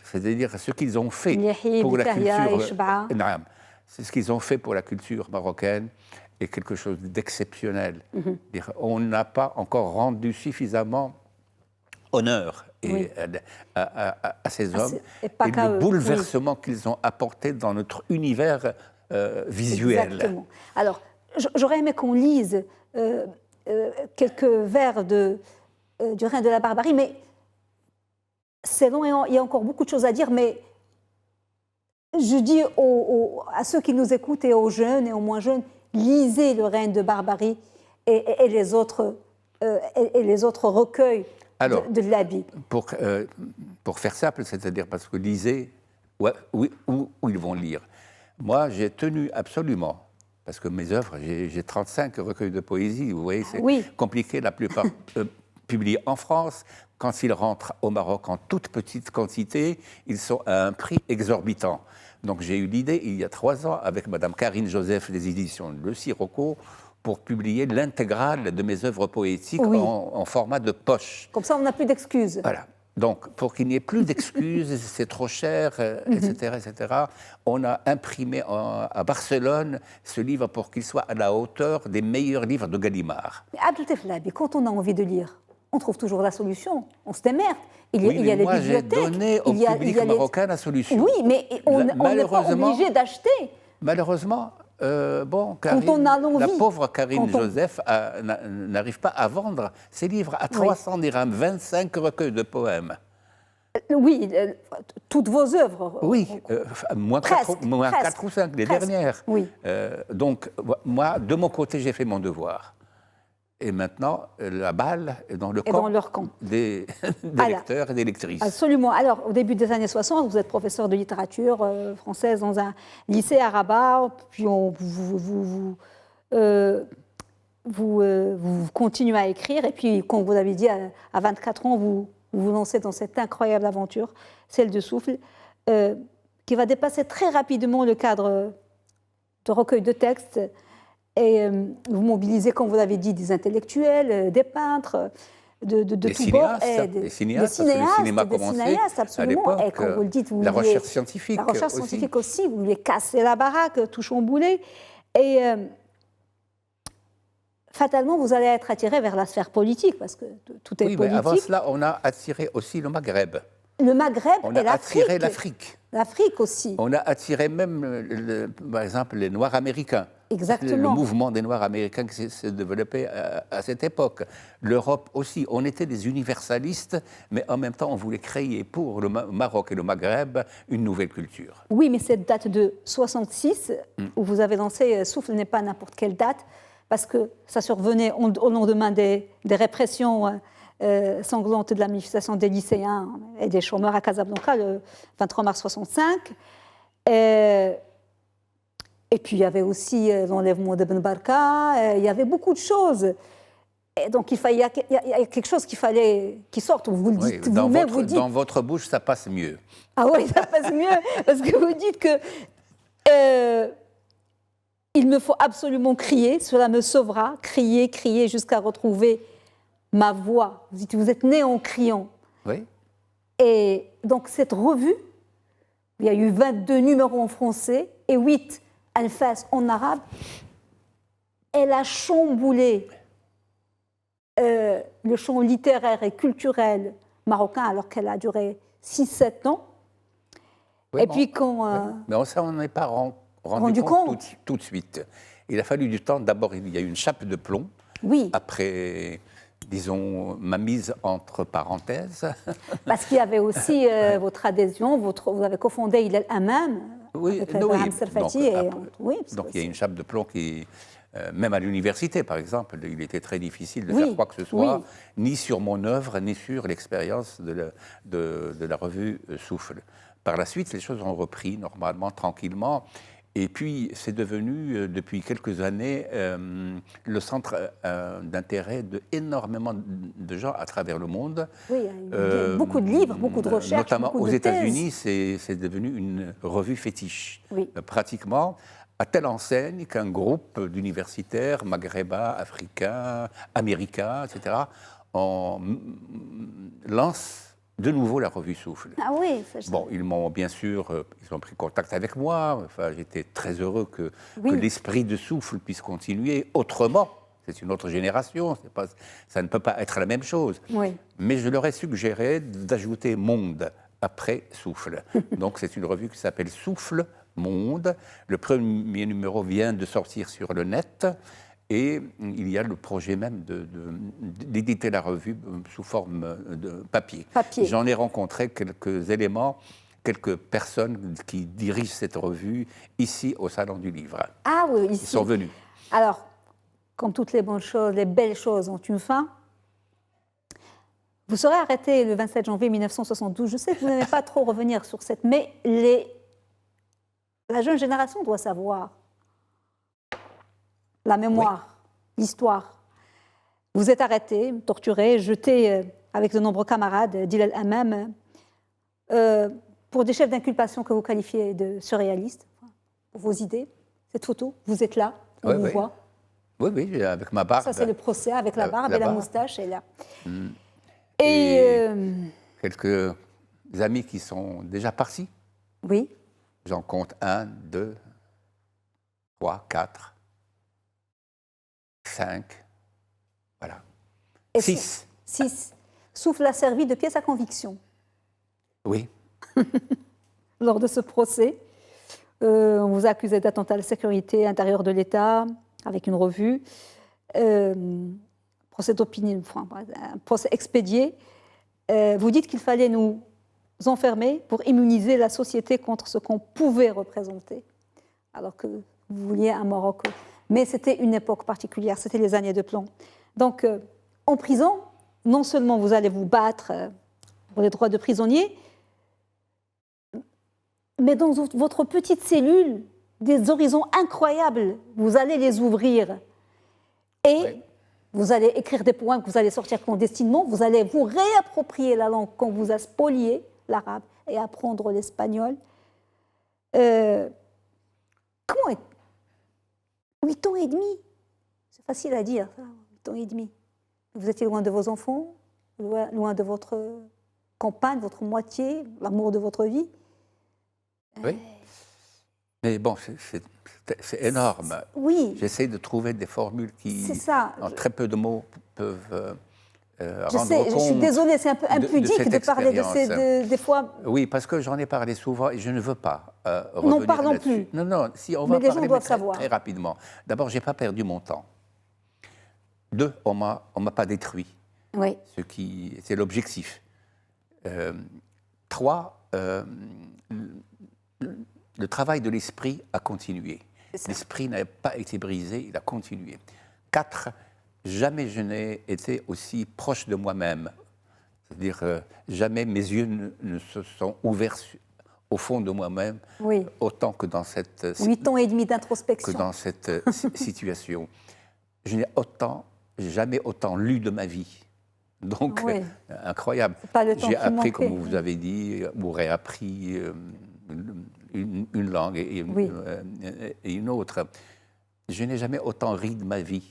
C'est-à-dire ce qu'ils ont fait pour la culture. C'est ce qu'ils ont fait pour la culture marocaine est quelque chose d'exceptionnel. On n'a pas encore rendu suffisamment honneur à ces hommes et le bouleversement qu'ils ont apporté dans notre univers visuel. Exactement. Alors, j'aurais aimé qu'on lise quelques vers du règne de la barbarie, mais c'est long, il y a encore beaucoup de choses à dire, mais je dis à ceux qui nous écoutent et aux jeunes et aux moins jeunes, lisez le règne de barbarie et les autres recueils de la Bible. Pour faire simple, c'est-à-dire parce que lisez où ils vont lire. Moi, j'ai tenu absolument, parce que mes œuvres, j'ai 35 recueils de poésie, vous voyez, c'est compliqué, la plupart publiés en France. Quand ils rentrent au Maroc en toute petite quantité, ils sont à un prix exorbitant. Donc j'ai eu l'idée, il y a 3 ans, avec Madame Karine Joseph des éditions Le Sirocco, pour publier l'intégrale de mes œuvres poétiques en format de poche. Comme ça, on n'a plus d'excuses. Voilà. Donc, pour qu'il n'y ait plus d'excuses, c'est trop cher, etc., on a imprimé à Barcelone ce livre pour qu'il soit à la hauteur des meilleurs livres de Gallimard. Mais Abdel Flabi, quand on a envie de lire, on trouve toujours la solution. On se démerde. Il y a les moi, bibliothèques. J'ai donné au public marocain la solution. Oui, mais on n'est pas obligé d'acheter. Malheureusement, Karine, la pauvre Karine Joseph n'arrive pas à vendre ses livres à 300 dirhams, 25 recueils de poèmes. Oui, toutes vos œuvres. Oui, moins 4 ou 5, les dernières. Oui. Donc, moi, de mon côté, j'ai fait mon devoir. Et maintenant, la balle est dans leur camp des lecteurs et des lectrices. Absolument. Alors, au début des années 60, vous êtes professeur de littérature française dans un lycée à Rabat, puis vous continuez à écrire, et puis, comme vous avez dit, à 24 ans, vous vous lancez dans cette incroyable aventure, celle de Souffle, qui va dépasser très rapidement le cadre de recueil de textes. Et vous mobilisez, comme vous l'avez dit, des intellectuels, des peintres, de tous bords. Des cinéastes, absolument. Et comme vous le dites, la recherche scientifique aussi. Vous vouliez casser la baraque, tout chambouler. Et fatalement, vous allez être attiré vers la sphère politique, parce que tout est politique. Oui, mais avant cela, on a attiré aussi le Maghreb. Le Maghreb et l'Afrique. On a attiré l'Afrique. L'Afrique aussi. On a attiré même, par exemple, les Noirs américains. Exactement. Le mouvement des Noirs américains qui s'est développé à cette époque. L'Europe aussi. On était des universalistes, mais en même temps, on voulait créer pour le Maroc et le Maghreb une nouvelle culture. Oui, mais cette date de 66, où vous avez lancé Souffle n'est pas n'importe quelle date, parce que ça survenait au lendemain des répressions sanglante de la manifestation des lycéens et des chômeurs à Casablanca le 23 mars 65. Et puis il y avait aussi l'enlèvement de Ben Barka, il y avait beaucoup de choses. Et donc il y a quelque chose qu'il fallait qui sorte. Vous le dites vous-même. Dans votre bouche, ça passe mieux. Ah oui, ça passe mieux, parce que vous dites que il me faut absolument crier, cela me sauvera, crier, crier jusqu'à retrouver ma voix. Vous dites, vous êtes né en criant. Oui. Et donc cette revue, il y a eu 22 numéros en français et 8 Anfas en arabe. Elle a chamboulé le champ littéraire et culturel marocain alors qu'elle a duré 6-7 ans. Oui, et puis quand... Mais ça, on n'en est pas rendu compte tout de suite. Il a fallu du temps. D'abord, il y a eu une chape de plomb. Oui. Après, disons, ma mise entre parenthèses. Parce qu'il y avait aussi votre adhésion, vous avez cofondé Hilal Amam, avec Abraham Serfati. Donc il y a une chape de plomb qui, même à l'université par exemple, il était très difficile de faire quoi que ce soit, ni sur mon œuvre, ni sur l'expérience de la revue Souffle. Par la suite, les choses ont repris normalement, tranquillement. Et puis, c'est devenu, depuis quelques années, le centre d'intérêt d'énormément de gens à travers le monde. Oui, il y a beaucoup de livres, beaucoup de recherches, notamment beaucoup aux de États-Unis, c'est devenu une revue fétiche. Oui. Pratiquement, à telle enseigne qu'un groupe d'universitaires, maghrébins, africains, américains, etc., lance de nouveau la revue Souffle. Ah oui, ça, bon, ils m'ont bien sûr, ils ont pris contact avec moi. Enfin, j'étais très heureux que l'esprit de Souffle puisse continuer autrement. C'est une autre génération, ça ne peut pas être la même chose. Oui. Mais je leur ai suggéré d'ajouter Monde après Souffle. Donc c'est une revue qui s'appelle Souffle Monde. Le premier numéro vient de sortir sur le net. Et il y a le projet même d'éditer la revue sous forme de papier. J'en ai rencontré quelques éléments, quelques personnes qui dirigent cette revue ici au Salon du Livre. Ah oui, ici. Ils sont venus. Alors, comme toutes les bonnes choses, les belles choses ont une fin. Vous serez arrêté le 27 janvier 1972. Je sais que vous n'aimez pas trop revenir sur cette... Mais la jeune génération doit savoir. La mémoire, l'histoire. Vous êtes arrêté, torturé, jeté avec de nombreux camarades d'Hilal Amam pour des chefs d'inculpation que vous qualifiez de surréalistes, pour vos idées. Cette photo, vous êtes là, on vous voit. Oui, avec ma barbe. Ça, c'est le procès, avec la barbe et la moustache. Et là. Et quelques amis qui sont déjà partis. Oui. J'en compte 1, 2, 3, 4. 5, voilà. 6. 6. Souffle a servi de pièce à conviction. Oui. Lors de ce procès, on vous a accusé d'attentat à la sécurité intérieure de l'État, avec une revue, procès d'opinion, un procès expédié. Vous dites qu'il fallait nous enfermer pour immuniser la société contre ce qu'on pouvait représenter, alors que vous vouliez un Maroc... Mais c'était une époque particulière, c'était les années de plomb. Donc, en prison, non seulement vous allez vous battre pour les droits de prisonniers, mais dans votre petite cellule, des horizons incroyables, vous allez les ouvrir. Et vous allez écrire des poèmes que vous allez sortir clandestinement, vous allez vous réapproprier la langue qu'on vous a spoliée, l'arabe, et apprendre l'espagnol. Comment est 8 ans et demi, c'est facile à dire, ça, 8 ans et demi. Vous étiez loin de vos enfants, loin de votre compagne, votre moitié, l'amour de votre vie. Oui. Mais bon, c'est énorme. Oui. J'essaie de trouver des formules qui, en très peu de mots, peuvent rendre compte. Je suis désolée, c'est un peu impudique de parler de ces des fois. Oui, parce que j'en ai parlé souvent et je ne veux pas revenir non, parlons plus. Non, si on va mais parler les gens très rapidement. D'abord, je n'ai pas perdu mon temps. 2, on m'a pas détruit. Oui. C'est l'objectif. 3, le travail de l'esprit a continué. L'esprit n'a pas été brisé, il a continué. 4, jamais je n'ai été aussi proche de moi-même C'est-à-dire, jamais mes yeux ne se sont ouverts au fond de moi-même, Oui. autant que dans cette, 8 ans et demi d'introspection. situation. Je n'ai jamais autant lu de ma vie. Donc, Oui. incroyable. C'est pas le temps J'ai qui appris, manquait. comme vous avez dit, ou réappris une langue et Oui. une autre. Je n'ai jamais autant ri de ma vie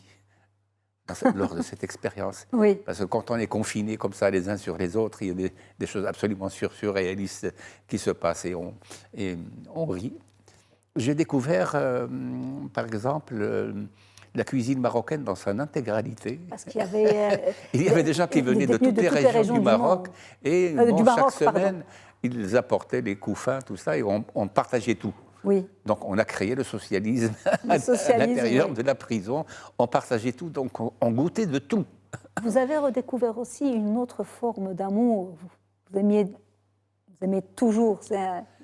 lors de cette expérience. Oui. Parce que quand on est confiné comme ça les uns sur les autres, il y a des choses absolument surréalistes qui se passent et on rit. J'ai découvert, par exemple, la cuisine marocaine dans son intégralité. Parce qu'il y avait... Il y avait des gens qui venaient de toutes les régions du Maroc. Et bon, chaque semaine, ils apportaient les couffins, tout ça, et on partageait tout. Oui. Donc, on a créé le socialisme à l'intérieur de la prison. On partageait tout, donc on goûtait de tout. Vous avez redécouvert aussi une autre forme d'amour. Vous aimiez toujours. C'est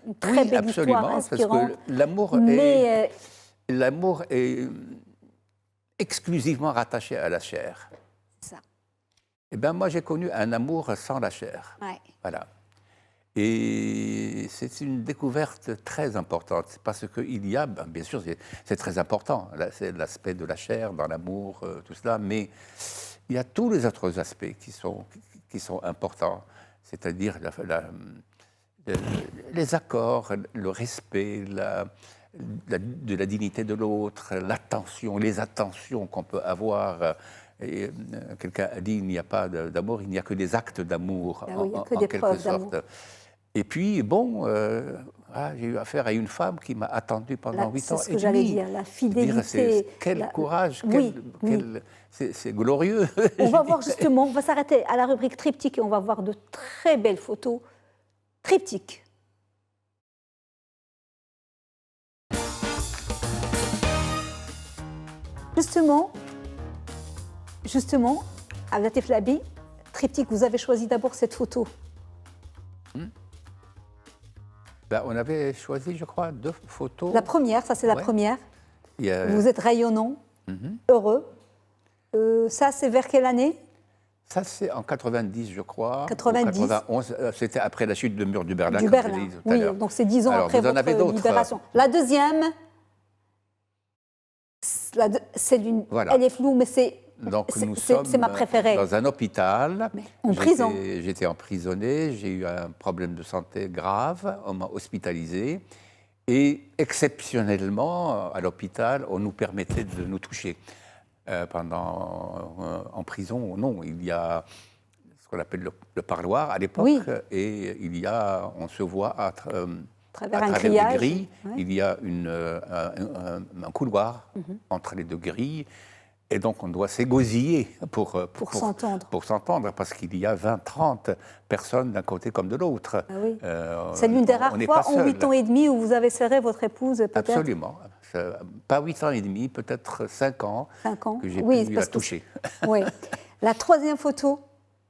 une très belle histoire inspirante. Parce que l'amour est exclusivement rattaché à la chair. C'est ça. Eh bien, moi, j'ai connu un amour sans la chair. Ouais. Voilà. Et c'est une découverte très importante, parce qu'il y a, bien sûr, c'est très important, c'est l'aspect de la chair dans l'amour, tout cela, mais il y a tous les autres aspects qui sont importants, c'est-à-dire les accords, le respect, de la dignité de l'autre, l'attention, les attentions qu'on peut avoir. Quelqu'un a dit il n'y a pas d'amour, il n'y a que des actes d'amour, oui, en que des quelque preuves sorte. Et puis, bon, j'ai eu affaire à une femme qui m'a attendu pendant 8 ans. C'est ce que j'allais dire, la fidélité. Quel courage, oui. c'est glorieux. On va voir justement, on va s'arrêter à la rubrique triptyque et on va voir de très belles photos. Triptyque. Justement, Abdelatif Labi, triptyque, vous avez choisi d'abord cette photo. On avait choisi, je crois, 2 photos. La première, ça c'est la première. A... Vous êtes rayonnant, heureux. Ça, c'est vers quelle année? Ça, c'est en 90, je crois. 90. 91, c'était après la chute du mur du Berlin. Du Berlin, oui, donc c'est 10 ans après votre libération. La deuxième, elle est floue, mais c'est ma préférée. Dans un hôpital. En prison. J'étais emprisonné, j'ai eu un problème de santé grave, on m'a hospitalisé. Et exceptionnellement, à l'hôpital, on nous permettait de nous toucher. En prison, non, il y a ce qu'on appelle le parloir à l'époque, et on se voit à travers les grilles. Ouais. Il y a un couloir entre les 2 grilles, et donc on doit s'égosiller pour s'entendre, parce qu'il y a 20-30 personnes d'un côté comme de l'autre. Ah oui. C'est l'une des rares fois en 8 ans et demi où vous avez serré votre épouse, peut-être? Absolument. Pas 8 ans et demi, peut-être 5 ans, 5 ans. Que j'ai pu la toucher. Oui. La troisième photo,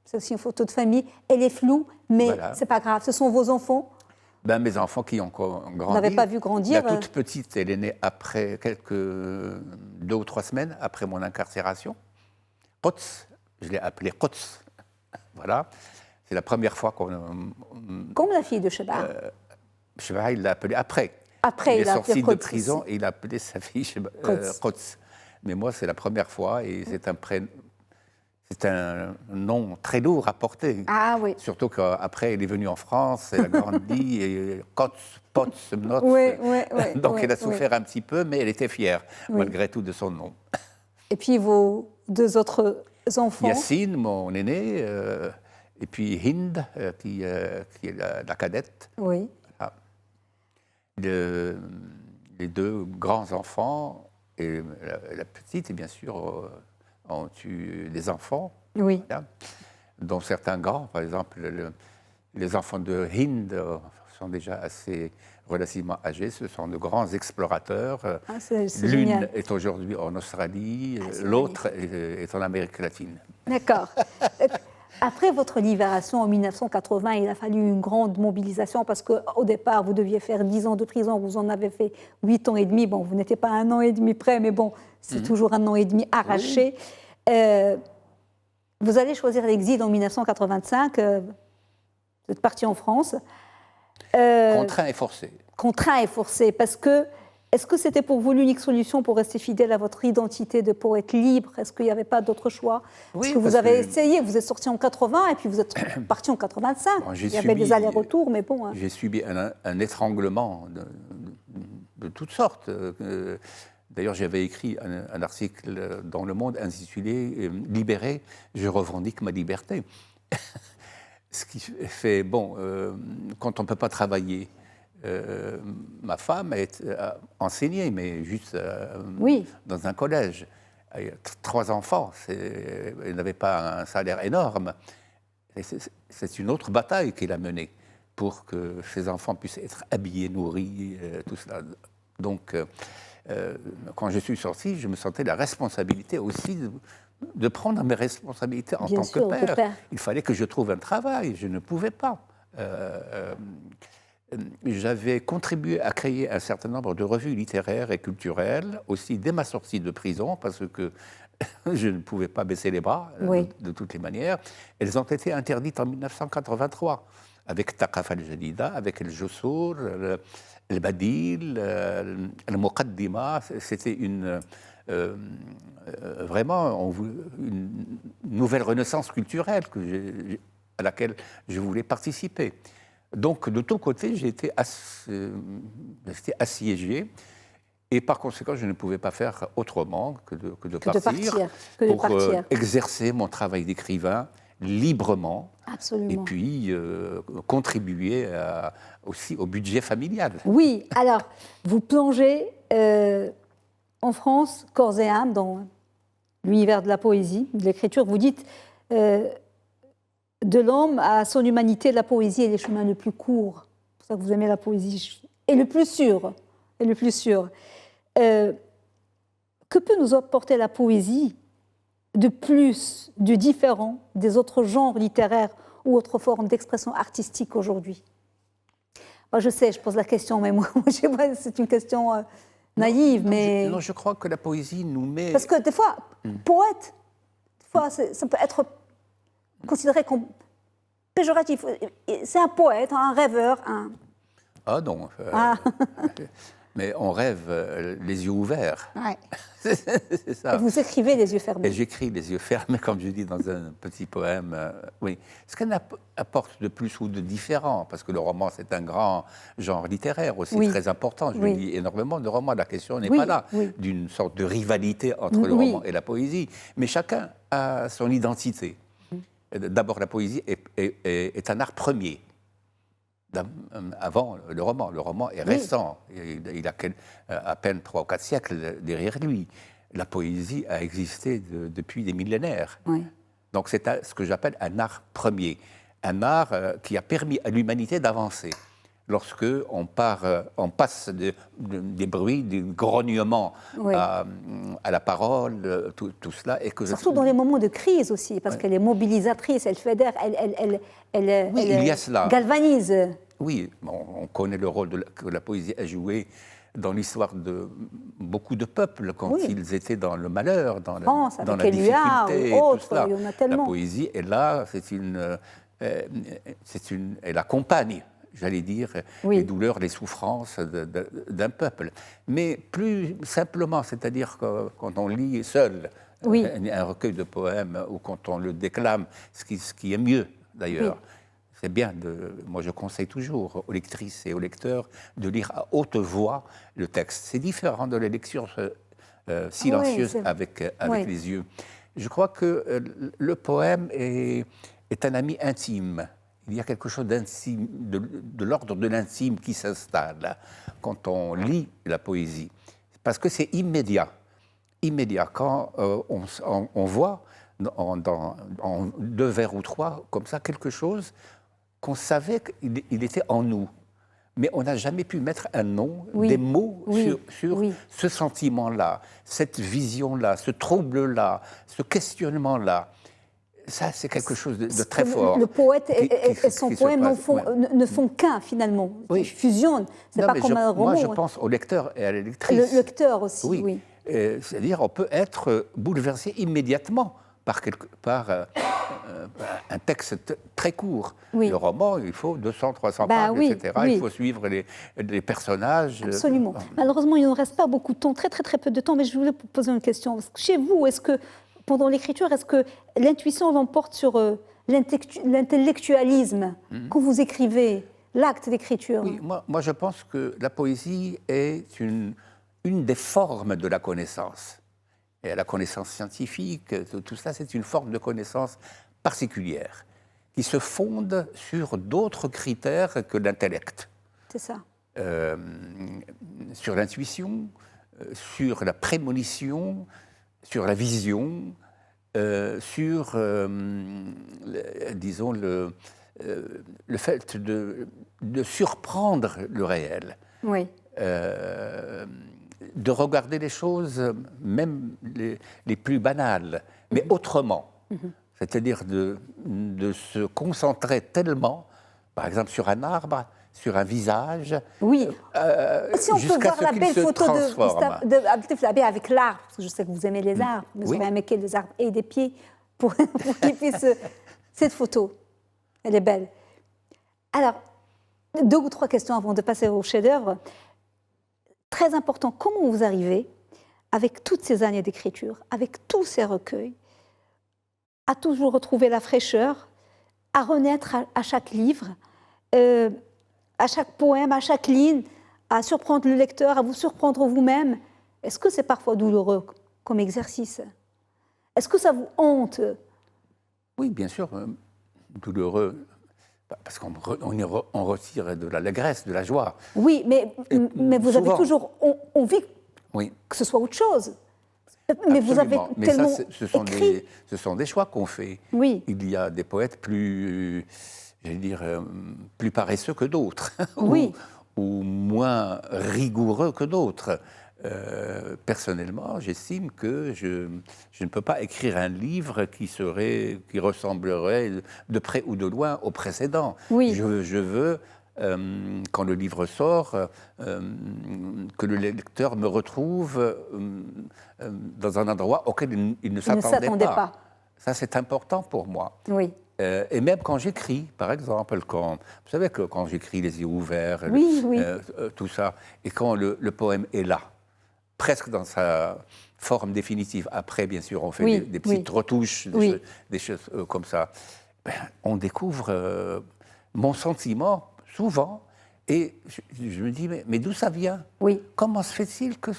c'est aussi une photo de famille, elle est floue, mais c'est pas grave, ce sont vos enfants. Mes enfants qui ont grandi. Vous n'avez pas vu grandir. La toute petite, elle est née après 2 ou 3 semaines après mon incarcération. Quds, je l'ai appelée Quds. Voilà. C'est la première fois qu'on... Comme la fille de Chebba. Chebba, il l'a appelée après. Après, il est sorti de prison et il a appelé sa fille Quds. Mais moi, c'est la première fois et c'est un nom très lourd à porter. Ah oui. Surtout qu'après, elle est venue en France, elle a grandi, et Potts, Mnotz. Oui, donc elle a souffert un petit peu, mais elle était fière, malgré tout, de son nom. Et puis vos 2 autres enfants? Yassine, mon aîné, et puis Hind, qui est la cadette. Oui. Voilà. Les 2 grands enfants, et la petite, et bien sûr... ont eu des enfants, voilà, dont certains grands. Par exemple, les enfants de Hind sont déjà relativement âgés. Ce sont de grands explorateurs. L'une est aujourd'hui en Australie, l'autre est en Amérique latine. D'accord. Après votre libération en 1980, il a fallu une grande mobilisation parce qu'au départ, vous deviez faire 10 ans de prison, vous en avez fait 8 ans et demi. Bon, vous n'étiez pas à 1 an et demi près, mais bon, c'est toujours 1 an et demi arraché. vous allez choisir l'exil en 1985. Vous êtes parti en France. Contraint et forcé. Contraint et forcé, parce que est-ce que c'était pour vous l'unique solution pour rester fidèle à votre identité de poète libre? Est-ce qu'il n'y avait pas d'autre choix? Parce que vous avez essayé, vous êtes sorti en 80 et puis vous êtes parti en 85. Bon, il y avait des allers-retours, mais bon. Hein. J'ai subi un étranglement de toutes sortes. D'ailleurs, j'avais écrit un article dans Le Monde intitulé « Libéré, je revendique ma liberté ». Ce qui fait, bon, quand on ne peut pas travailler, ma femme a enseigné, mais juste dans un collège. Elle a 3 enfants, elle n'avait pas un salaire énorme. C'est une autre bataille qu'elle a menée pour que ses enfants puissent être habillés, nourris, tout cela. Donc, quand je suis sorti, je me sentais la responsabilité aussi de prendre mes responsabilités en tant que père. Il fallait que je trouve un travail, je ne pouvais pas. J'avais contribué à créer un certain nombre de revues littéraires et culturelles, aussi dès ma sortie de prison, parce que je ne pouvais pas baisser les bras de toutes les manières. Elles ont été interdites en 1983, avec Thaqafa al-Jadida, avec El Josour, El Badil, El Muqaddima. C'était vraiment une nouvelle renaissance culturelle à laquelle je voulais participer. Donc, de tous côtés, j'ai été assiégé. Et par conséquent, je ne pouvais pas faire autrement que de partir pour exercer mon travail d'écrivain librement. Absolument. Et puis contribuer aussi au budget familial. Oui, alors, vous plongez en France, corps et âme, dans l'univers de la poésie, de l'écriture. Vous dites... de l'homme à son humanité, la poésie est le chemin le plus court. C'est pour ça que vous aimez la poésie. Et le plus sûr. Et le plus sûr. Que peut nous apporter la poésie de plus, de différent des autres genres littéraires ou autres formes d'expression artistique aujourd'hui? Moi, je sais, je pose la question, mais moi c'est une question naïve. Non, je crois que la poésie nous met... Parce que des fois, poète, des fois, ça peut être considéré comme péjoratif. C'est un poète, un rêveur, un... Ah non, mais on rêve les yeux ouverts. Ouais. C'est ça. Et vous écrivez les yeux fermés. Et j'écris les yeux fermés, comme je dis dans un petit poème. Oui. Ce qu'elle apporte de plus ou de différent, parce que le roman, c'est un grand genre littéraire aussi, très important. Je lis énormément de romans. La question n'est pas là, d'une sorte de rivalité entre le roman et la poésie. Mais chacun a son identité. D'abord, la poésie est un art premier, avant le roman. Le roman est récent, il a à peine 3 ou 4 siècles derrière lui. La poésie a existé depuis des millénaires. Oui. Donc c'est ce que j'appelle un art premier, un art qui a permis à l'humanité d'avancer. Lorsque on passe des bruits, des grognements à la parole, tout cela. Et que surtout dans les moments de crise aussi, parce qu'elle est mobilisatrice, elle fédère, elle il y a cela. Galvanise. Oui, on connaît le rôle que la poésie a joué dans l'histoire de beaucoup de peuples, quand ils étaient dans le malheur, dans la difficulté, ou autres, tout cela. Il y en a tellement. La poésie est là, elle accompagne, j'allais dire, les douleurs, les souffrances d'un peuple. Mais plus simplement, c'est-à-dire que quand on lit seul un recueil de poèmes ou quand on le déclame, ce qui est mieux d'ailleurs, c'est bien, moi je conseille toujours aux lectrices et aux lecteurs de lire à haute voix le texte. C'est différent de la lecture silencieuse avec les yeux. Je crois que le poème est un ami intime. Il y a quelque chose d'intime, de l'ordre de l'intime qui s'installe quand on lit la poésie. Parce que c'est immédiat. Immédiat. Quand on voit en 2 vers ou 3, comme ça, quelque chose qu'on savait qu'il était en nous. Mais on n'a jamais pu mettre un nom, des mots sur ce sentiment-là, cette vision-là, ce trouble-là, ce questionnement-là. Ça, c'est quelque chose de très fort. Le poète et son poème ne font qu'un, finalement. Ils fusionnent. C'est pas comme un roman. Moi, je pense au lecteur et à la lectrice. Le lecteur aussi, oui. C'est-à-dire, on peut être bouleversé immédiatement par un texte très court. Oui. Le roman, il faut 200, 300 Bah pages, oui, etc. oui. Il faut suivre les personnages. Absolument. Malheureusement, il ne nous reste pas beaucoup de temps, très très très peu de temps, mais je voulais vous poser une question. Chez vous, est-ce que, pendant l'écriture, est-ce que l'intuition l'emporte sur l'intellectualisme quand vous écrivez, l'acte d'écriture? Oui, moi, je pense que la poésie est une des formes de la connaissance. Et la connaissance scientifique, tout ça, c'est une forme de connaissance particulière qui se fonde sur d'autres critères que l'intellect. C'est ça. Sur l'intuition, sur la prémonition, sur la vision, sur, disons, le fait de surprendre le réel. Oui. De regarder les choses, même les plus banales, mais autrement. C'est-à-dire de se concentrer tellement, par exemple, sur un arbre, sur un visage. Oui. Si on peut voir la belle photo de Abdel Labé avec l'arbre, parce que je sais que vous aimez les arbres, mais vous avez aimé que les arbres aient des pieds pour qu'il puisse. Cette photo, elle est belle. Alors, 2 ou 3 questions avant de passer au chef-d'œuvre. Très important, comment vous arrivez, avec toutes ces années d'écriture, avec tous ces recueils, à toujours retrouver la fraîcheur, à renaître à chaque livre, à chaque poème, à chaque ligne, à surprendre le lecteur, à vous surprendre vous-même? Est-ce que c'est parfois douloureux comme exercice? Est-ce que ça vous hante? Oui, bien sûr, douloureux. Parce qu'on retire de l'allégresse, de la joie. Oui, mais vous avez toujours envie que ce soit autre chose. Mais absolument. Vous avez tellement écrit. Ce sont des choix qu'on fait. Oui. Il y a des poètes plus, j'allais dire, plus paresseux que d'autres, oui. ou moins rigoureux que d'autres. Personnellement, j'estime que je ne peux pas écrire un livre qui ressemblerait de près ou de loin au précédent. Oui. Je veux, quand le livre sort, que le lecteur me retrouve dans un endroit auquel il ne s'attendait pas. Ça, c'est important pour moi. Oui. Et même quand j'écris, par exemple, vous savez que quand j'écris les yeux ouverts, tout ça, et quand le poème est là, presque dans sa forme définitive. Après, bien sûr, on fait des petites retouches, des choses comme ça. On découvre mon sentiment, souvent, et je me dis, mais d'où ça vient? Comment se fait-il que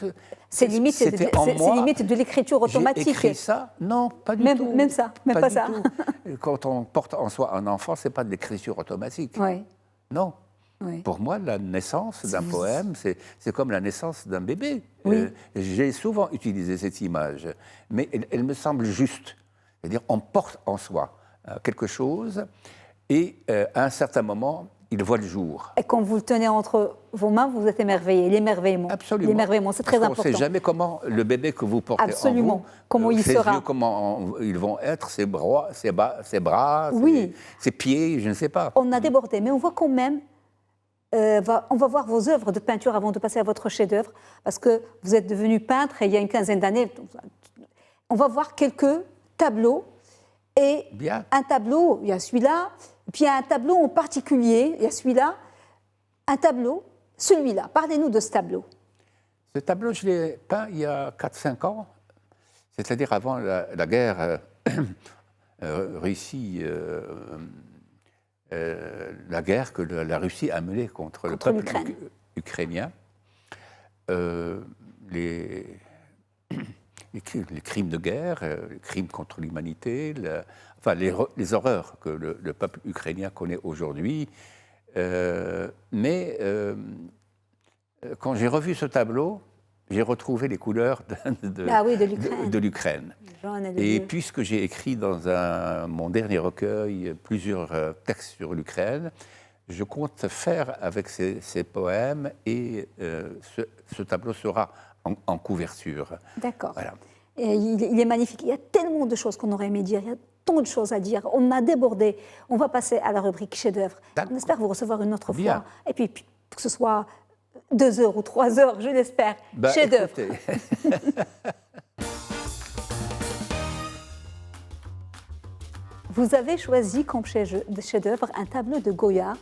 c'est limite de l'écriture automatique. J'ai écrit ça? Non, pas du tout. Même ça, même pas ça. Tout. Quand on porte en soi un enfant, ce n'est pas de l'écriture automatique. Non. Oui. Pour moi, la naissance d'un poème, c'est comme la naissance d'un bébé. J'ai souvent utilisé cette image, mais elle me semble juste. C'est-à-dire, on porte en soi quelque chose, et à un certain moment, il voit le jour. Et quand vous le tenez entre vos mains, vous êtes émerveillé, l'émerveillement. Absolument. L'émerveillement, c'est très important. On ne sait jamais comment le bébé que vous portez en vous, comment il ses sera. Yeux, comment ils vont être, ses bras, ses pieds, je ne sais pas. On a débordé, mais on voit quand même. On va voir vos œuvres de peinture avant de passer à votre chef-d'œuvre, parce que vous êtes devenu peintre il y a une quinzaine d'années. On va voir quelques tableaux, et un tableau, il y a celui-là, puis il y a un tableau en particulier, il y a celui-là, un tableau, celui-là. Parlez-nous de ce tableau. Ce tableau, je l'ai peint il y a 4-5 ans, c'est-à-dire avant la guerre Russie. La guerre que la Russie a menée contre le peuple ukrainien, les crimes de guerre, les crimes contre l'humanité, les horreurs que le peuple ukrainien connaît aujourd'hui. Mais quand j'ai revu ce tableau, j'ai retrouvé les couleurs de l'Ukraine. Et puisque j'ai écrit dans mon dernier recueil plusieurs textes sur l'Ukraine, je compte faire avec ces poèmes, et ce tableau sera en couverture. D'accord. Voilà. Il est magnifique. Il y a tellement de choses qu'on aurait aimé dire. Il y a tant de choses à dire. On a débordé. On va passer à la rubrique chef-d'œuvre. On espère vous recevoir une autre fois. Et puis, que ce soit 2 heures ou 3 heures, je l'espère. Chef-d'œuvre. Vous avez choisi comme chef-d'œuvre un tableau de Goya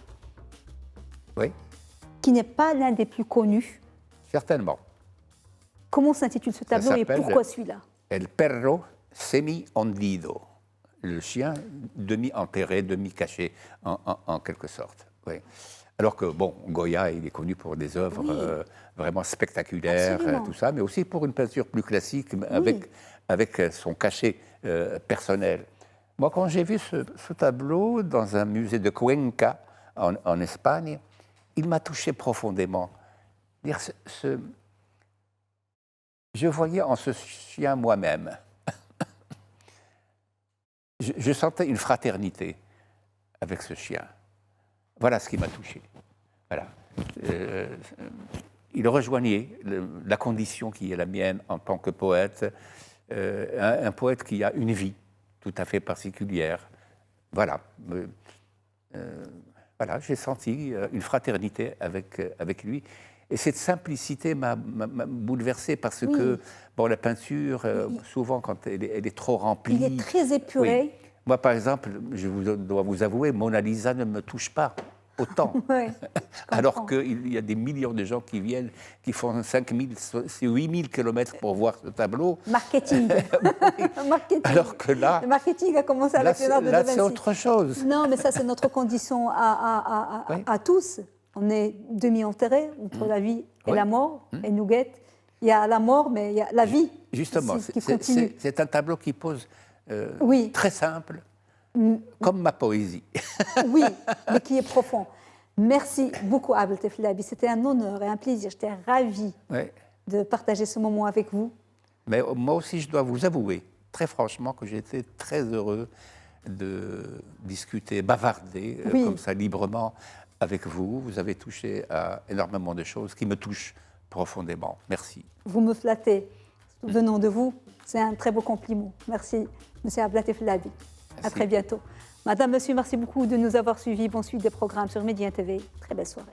Oui, qui n'est pas l'un des plus connus. certainement. Comment s'intitule ce tableau et s'appelle pourquoi celui-là? El perro semi-hondido, le chien demi-enterré, demi-caché, en quelque sorte. Oui. Alors que, bon, Goya, il est connu pour des œuvres vraiment spectaculaires, tout ça, mais aussi pour une peinture plus classique, avec son cachet personnel. Moi, quand j'ai vu ce tableau dans un musée de Cuenca, en Espagne, il m'a touché profondément. Je voyais en ce chien moi-même. Je sentais une fraternité avec ce chien. Voilà ce qui m'a touché. Voilà. Il rejoignait la condition qui est la mienne en tant que poète, un poète qui a une vie tout à fait particulière. Voilà. Voilà, j'ai senti une fraternité avec lui. Et cette simplicité m'a bouleversé parce que bon, la peinture, souvent, quand elle est trop remplie... Il est très épuré. Oui. Moi, par exemple, dois vous avouer, Mona Lisa ne me touche pas autant. Alors qu'il y a des millions de gens qui viennent, qui font 8 000 kilomètres pour voir ce tableau. Marketing. Marketing. Alors que là... Le marketing a commencé avec Léonard de Vinci. Là, c'est autre chose. Non, mais ça, c'est notre condition à tous. On est demi-enterrés entre la vie et la mort. Et nous guette. Il y a la mort, mais il y a la vie. Justement, c'est un tableau qui pose très simple, comme ma poésie. Oui, mais qui est profond. Merci beaucoup, Abdeltef Labi. C'était un honneur et un plaisir. J'étais ravie de partager ce moment avec vous. Mais moi aussi, je dois vous avouer, très franchement, que j'ai été très heureux de discuter, bavarder comme ça librement avec vous. Vous avez touché à énormément de choses qui me touchent profondément. Merci. Vous me flattez. Venant de vous, c'est un très beau compliment. Merci, M. Abdeltef Labi. À très bientôt. Madame, Monsieur, merci beaucoup de nous avoir suivis. Bonne suite des programmes sur Média TV. Très belle soirée.